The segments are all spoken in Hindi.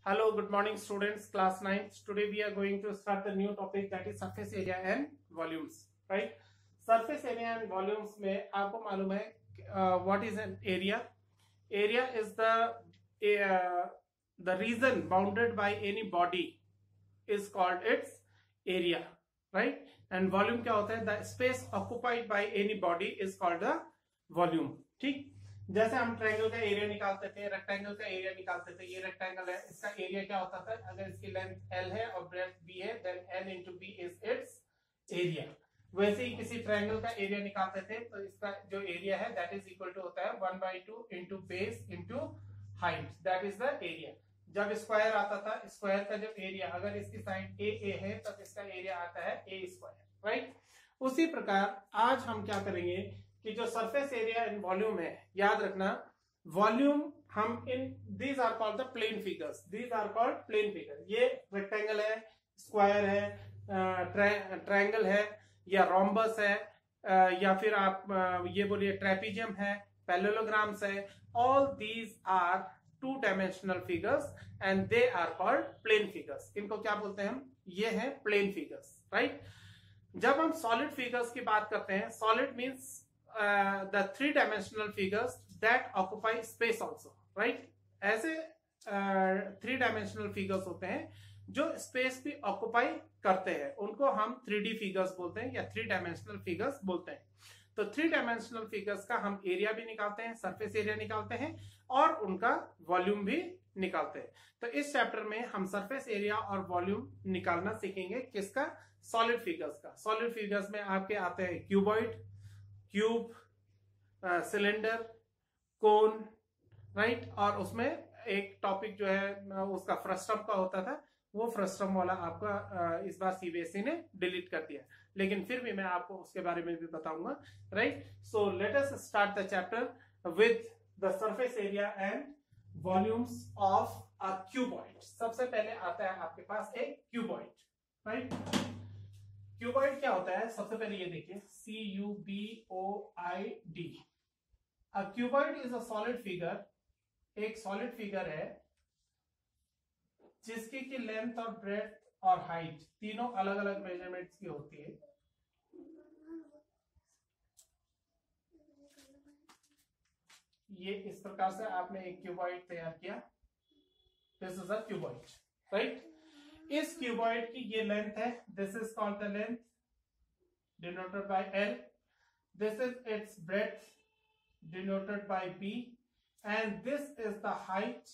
Hello, good morning students, class 9th. Today we are going to start the new topic, that is surface area and volumes, right? Surface area and volumes में आपको मालूम है what is an area? Area is the region bounded by any body is called its area, right? And volume क्या होता है? The space occupied by any body is called the volume. ठीक, जैसे हम ट्रायंगल का एरिया निकालते थे, रेक्टेंगल का एरिया निकालते थे। ये रेक्टेंगल है, इसका एरिया क्या होता था? अगर इसकी लेंथ l है और ब्रेड्थ b है, then l into b is its area. वैसे ही किसी ट्रायंगल का एरिया निकालते थे तो इसका जो एरिया है दैट इज इक्वल टू होता है 1/2 into base into height, that is the area. जब स्क्वायर आता था, स्क्वायर का जो एरिया, अगर इसकी साइड ए है तो इसका एरिया आता है a स्क्वायर, राइट? उसी प्रकार आज हम क्या करेंगे कि जो सरफेस एरिया एंड वॉल्यूम है, याद रखना वॉल्यूम हम इन these are called the plane figures, these are called plane figure. ये रेक्टेंगल है, स्क्वायर है, ट्रायंगल है या रोम्बस है, या फिर आप ये बोलिए ट्रेपीजियम है, पैरेललोग्राम्स है, all these are two dimensional figures and they are called plane figures. इनको क्या बोलते हैं हम? ये है प्लेन फिगर्स, राइट? जब हम सॉलिड फिगर्स की बात करते हैं, solid means the three-dimensional figures that occupy space also, right? ऐसे three-dimensional figures होते हैं जो स्पेस भी ऑक्युपाई करते हैं, उनको हम 3D फिगर्स बोलते हैं या 3 डायमेंशनल फिगर्स बोलते हैं। तो 3 डायमेंशनल फिगर्स का हम एरिया भी निकालते हैं, सरफेस एरिया निकालते हैं और उनका वॉल्यूम भी निकालते हैं। तो इस चैप्टर में हम सरफेस एरिया और वॉल्यूम निकालना सीखेंगे। किसका? सॉलिड फिगर्स का। सॉलिड फिगर्स में आपके आते हैं क्यूबॉइड, क्यूब, सिलेंडर, कोन, राइट? और उसमें एक टॉपिक जो है उसका फ्रस्टम का होता था, वो फ्रस्टम वाला आपका इस बार सीबीएसई ने डिलीट कर दिया, लेकिन फिर भी मैं आपको उसके बारे में भी बताऊंगा, right? So let us start the chapter with the surface area and volumes of a cuboid. सबसे पहले आता है आपके पास एक क्यूबॉइड, राइट? क्यूबॉइड क्या होता है? सबसे पहले ये देखिए, CUBOID। A cuboid is a solid figure, एक सॉलिड फिगर है जिसकी की लेंथ और ब्रेड्थ और हाइट तीनों अलग अलग मेजरमेंट्स की होती है। ये इस प्रकार से आपने एक क्यूबॉइड तैयार किया, this is a cuboid, right? इस क्यूबॉइड की ये लेंथ है, this is called the length denoted by L, this is it's breadth denoted by B, and this is the height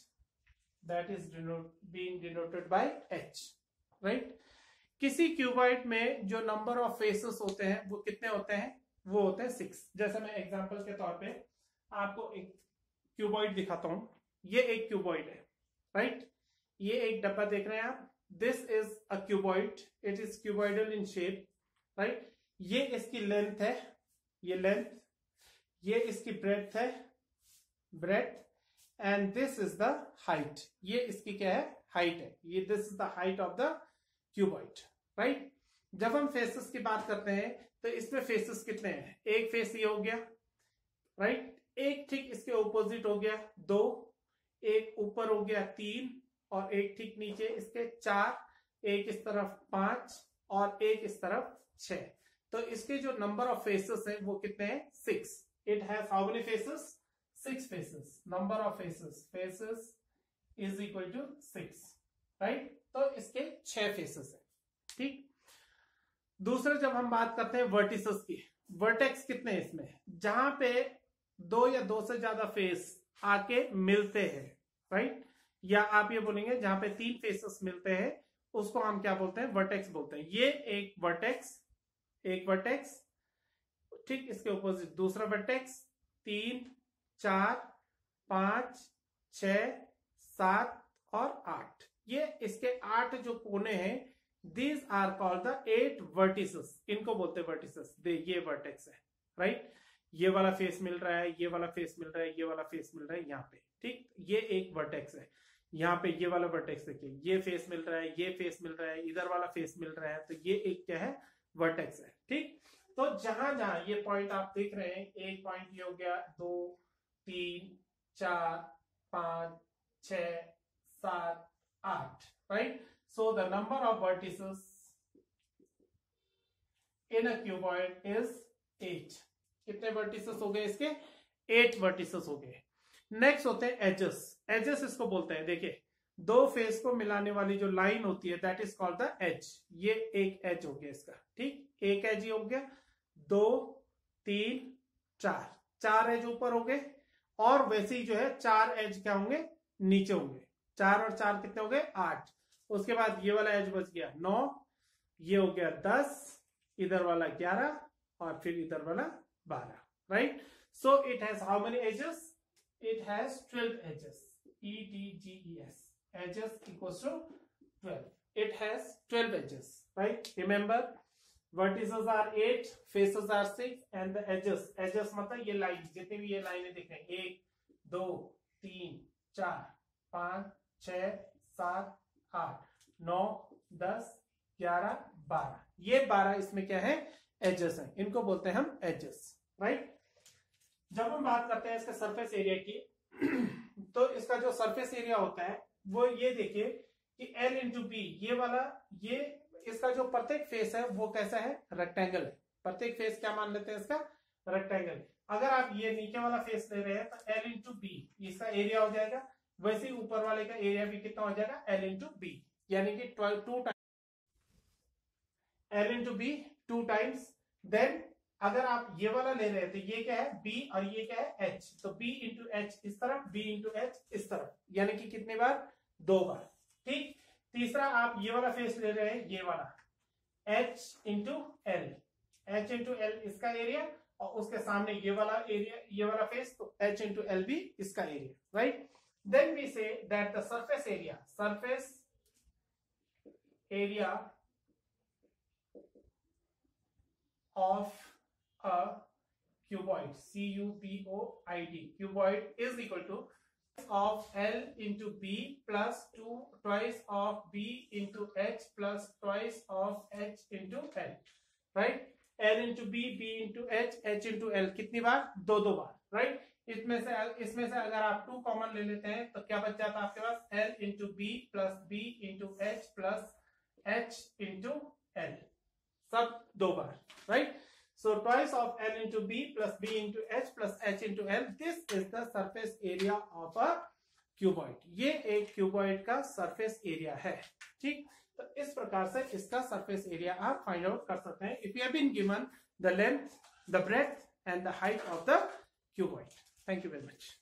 that is being denoted by H, right? किसी क्यूबॉइड में जो नंबर ऑफ फेसेस होते हैं वो कितने होते हैं? वो होते हैं 6। जैसे मैं एग्जांपल के तौर पे आपको एक क्यूबॉइड दिखाता हूं। ये एक क्यूबॉइड है, राइट? ये एक डब्बा देख रहे हैं आप, this is a cuboid, it is cuboidal in shape, right? ये इसकी लेंथ है, ये लेंथ, ये इसकी ब्रेड्थ है, breadth, and this is the height, ये इसकी क्या है? हाइट है। ये this is the height of the cuboid, right? जब हम फेसेस की बात करते हैं तो इसमें फेसेस कितने हैं? एक फेस ये हो गया, राइट? एक ठीक इसके ऑपोजिट हो गया 2, एक ऊपर हो गया 3, और एक ठीक नीचे इसके 4, एक इस तरफ 5 और एक इस तरफ 6। तो इसके जो नंबर ऑफ फेसेस है वो कितने हैं? 6। It has how many faces? 6 faces. Number of faces is equal to 6, right? तो इसके 6 फेसेस है, ठीक? दूसरा, जब हम बात करते हैं वर्टिसेस की, वर्टेक्स कितने हैं इसमें? जहां पे 2 या 2 से ज्यादा फेस आके मिलते हैं, राइट? या आप ये बोलेंगे जहां पे 3 फेसेस मिलते हैं उसको हम क्या बोलते हैं? वर्टेक्स बोलते हैं। ये एक वर्टेक्स, एक वर्टेक्स, ठीक? इसके ऑपोजिट दूसरा वर्टेक्स, 3, 4, 5, 6, 7 और 8। ये इसके 8 जो कोने हैं, these are called the 8 vertices, इनको बोलते हैं वर्टिसेस। ये वर्टेक्स है, राइट? ये वाला फेस मिल रहा है, ये वाला फेस मिल रहा है, ये वाला फेस मिल रहा है यहाँ पे, ठीक? ये एक वर्टेक्स है। यहाँ पे ये वाला वर्टेक्स देखिए, ये फेस मिल रहा है, ये फेस मिल रहा है, इधर वाला फेस मिल रहा है, तो ये एक क्या है? वर्टेक्स है, ठीक? तो जहां जहां ये पॉइंट आप देख रहे हैं, एक पॉइंट ये हो गया, 2, 3, 4, 5, 6, 7, 8, right? So the number of vertices in a cuboid is 8. कितने vertices हो गए इसके? 8 vertices हो गए. नेक्स्ट होते हैं एजेस. एजेस इसको बोलते हैं, देखिए दो फेस को मिलाने वाली जो लाइन होती है that is called the edge. ये एक एज हो गया इसका, ठीक, एक एज ही हो गया. 2 3 4, 4 एज ऊपर हो गए, और वैसे ही जो है 4 एज क्या होंगे, नीचे होंगे. 4 और 4 कितने हो गए, 8. उसके बाद ये वाला एज बच गया 9, ये हो गया 10, इधर वाला 11, और फिर इधर वाला 12, right? So it has how many edges? It has 12 edges. EDGES. Edges equals to 12. It has 12 edges, right? Remember, vertices are 8, faces are 6, and the edges. Edges मतलब ये लाइन, जितनी भी ये लाइनें दिख रही हैं, 1 2 3 4 5 6 7 8 9 10 11 12. ये 12 इसमें क्या है, एजेस हैं. इनको बोलते हैं हम एजेस, राइट? जब हम बात करते हैं इसके सरफेस एरिया की तो इसका जो सरफेस एरिया होता है वो ये देखिए कि L इंटू बी, ये वाला, ये इसका जो प्रत्येक फेस है वो कैसा है, रेक्टेंगल है. प्रत्येक फेस क्या मान लेते हैं इसका, रेक्टेंगल. अगर आप ये नीचे वाला फेस ले रहे हैं तो L इंटू बी इसका एरिया हो जाएगा. वैसे ही ऊपर वाले का एरिया भी कितना हो जाएगा, L इंटू बी, यानी कि 2 टाइम्स L इंटू बी 2 टाइम्स. देन अगर आप ये वाला ले रहे हैं तो ये क्या है, B, और ये क्या है, H. तो B इंटू एच इस तरफ, B इंटू एच इस तरफ, यानी कि कितनी बार, 2 बार, ठीक. तीसरा आप ये वाला फेस ले रहे हैं, ये वाला H into L, H into L इसका एरिया, और उसके सामने ये वाला एरिया, ये वाला फेस, तो H इंटू एल भी इसका area, right? Then we say that the surface area of a cuboid, CUBOID, cuboid is equal to of L into B plus twice of B into H plus twice of H into L, right? L into B, B into H, H into L कितनी बार, 2 बार, right? इसमें से अगर आप 2 कॉमन ले लेते हैं तो क्या बच जाता है आपके पास, L into B plus B into H plus H into L, सब 2 बार, right? So twice of L into B plus B into H plus H into L. This is the surface area of a cuboid. ये एक cuboid का surface area है, ठीक. तो इस प्रकार से इसका surface area आप find out कर सकते हैं if you have been given the length, the breadth and the height of the cuboid. Thank you very much.